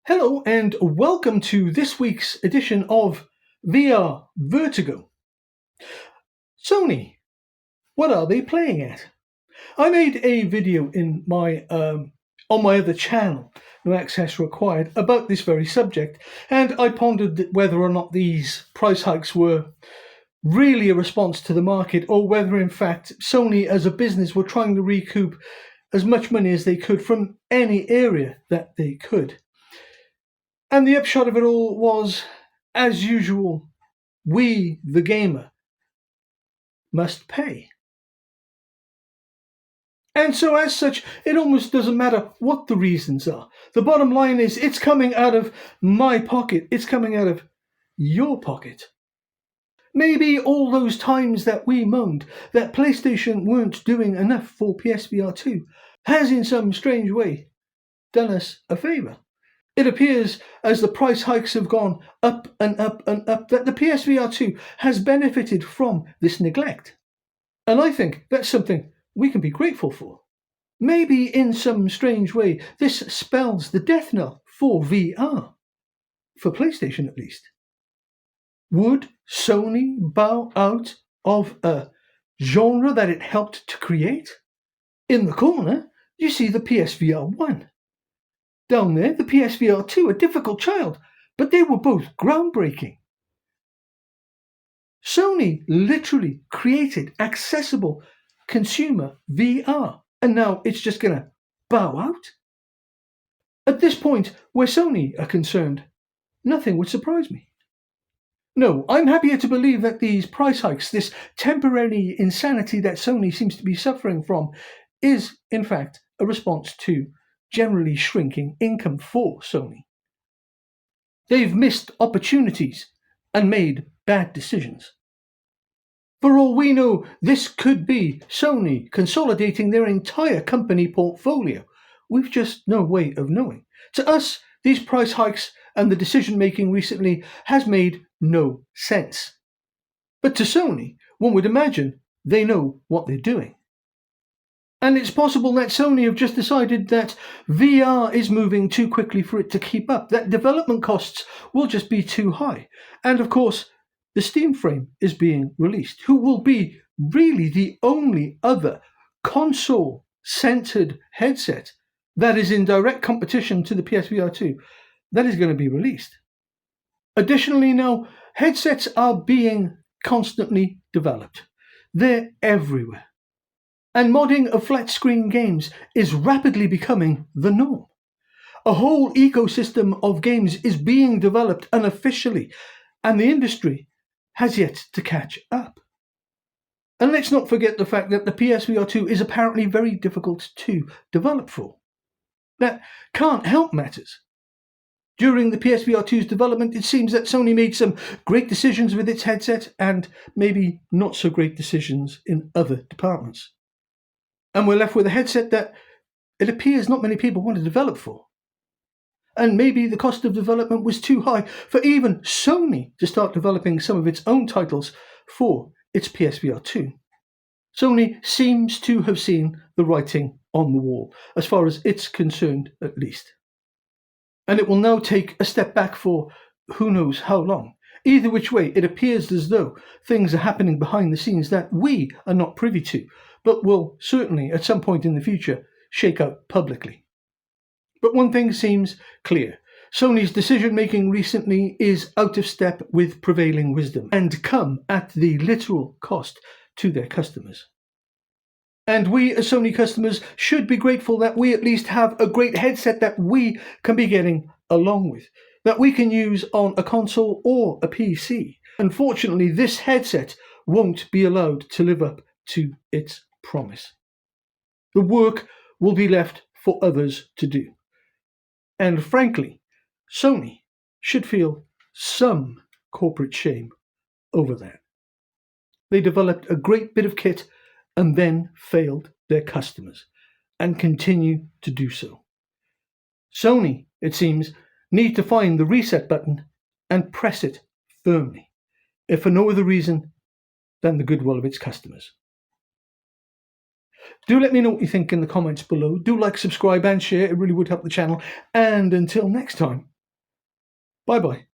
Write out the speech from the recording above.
Hello and welcome to this week's edition of VR Vertigo. Sony, what are they playing at? I made a video in my on my other channel, No Access Required, about this very subject, and I pondered whether or not these price hikes were really a response to the market, or whether in fact Sony as a business were trying to recoup as much money as they could from any area that they could. And the upshot of it all was, as usual, we, the gamer, must pay. And so as such, it almost doesn't matter what the reasons are. The bottom line is, it's coming out of my pocket. It's coming out of your pocket. Maybe all those times that we moaned that PlayStation weren't doing enough for PSVR2 has in some strange way done us a favour. It appears, as the price hikes have gone up and up and up, that the PSVR2 has benefited from this neglect. And I think that's something we can be grateful for. Maybe in some strange way, this spells the death knell for VR. For PlayStation at least. Would Sony bow out of a genre that it helped to create? In the corner, you see the PSVR1. Down there, the PSVR2, a difficult child, but they were both groundbreaking. Sony literally created accessible consumer VR, and now it's just going to bow out? At this point, where Sony are concerned, nothing would surprise me. No, I'm happier to believe that these price hikes, this temporary insanity that Sony seems to be suffering from, is, in fact, a response to generally shrinking income for Sony. They've missed opportunities and made bad decisions. For all we know, this could be Sony consolidating their entire company portfolio. We've just no way of knowing. To us, these price hikes and the decision-making recently has made no sense. But to Sony, one would imagine they know what they're doing. And it's possible that Sony have just decided that VR is moving too quickly for it to keep up, that development costs will just be too high. And of course, the Steam Frame is being released, who will be really the only other console-centered headset that is in direct competition to the PSVR2 that is going to be released. Additionally now, headsets are being constantly developed. They're everywhere. And modding of flat-screen games is rapidly becoming the norm. A whole ecosystem of games is being developed unofficially, and the industry has yet to catch up. And let's not forget the fact that the PSVR2 is apparently very difficult to develop for. That can't help matters. During the PSVR2's development, it seems that Sony made some great decisions with its headset and maybe not so great decisions in other departments. And we're left with a headset that it appears not many people want to develop for. And maybe the cost of development was too high for even Sony to start developing some of its own titles for its PSVR2. Sony seems to have seen the writing on the wall, as far as it's concerned at least. And it will now take a step back for who knows how long. Either which way, it appears as though things are happening behind the scenes that we are not privy to, but will certainly at some point in the future shake out publicly. But one thing seems clear. Sony's decision-making recently is out of step with prevailing wisdom and come at the literal cost to their customers. And we as Sony customers should be grateful that we at least have a great headset that we can be getting along with, that we can use on a console or a PC. Unfortunately, this headset won't be allowed to live up to its promise. The work will be left for others to do. And frankly, Sony should feel some corporate shame over that. They developed a great bit of kit and then failed their customers, and continue to do so. Sony, it seems, need to find the reset button and press it firmly, if for no other reason than the goodwill of its customers. Do let me know what you think in the comments below. Do like, subscribe and share, it really would help the channel. And until next time, Bye bye.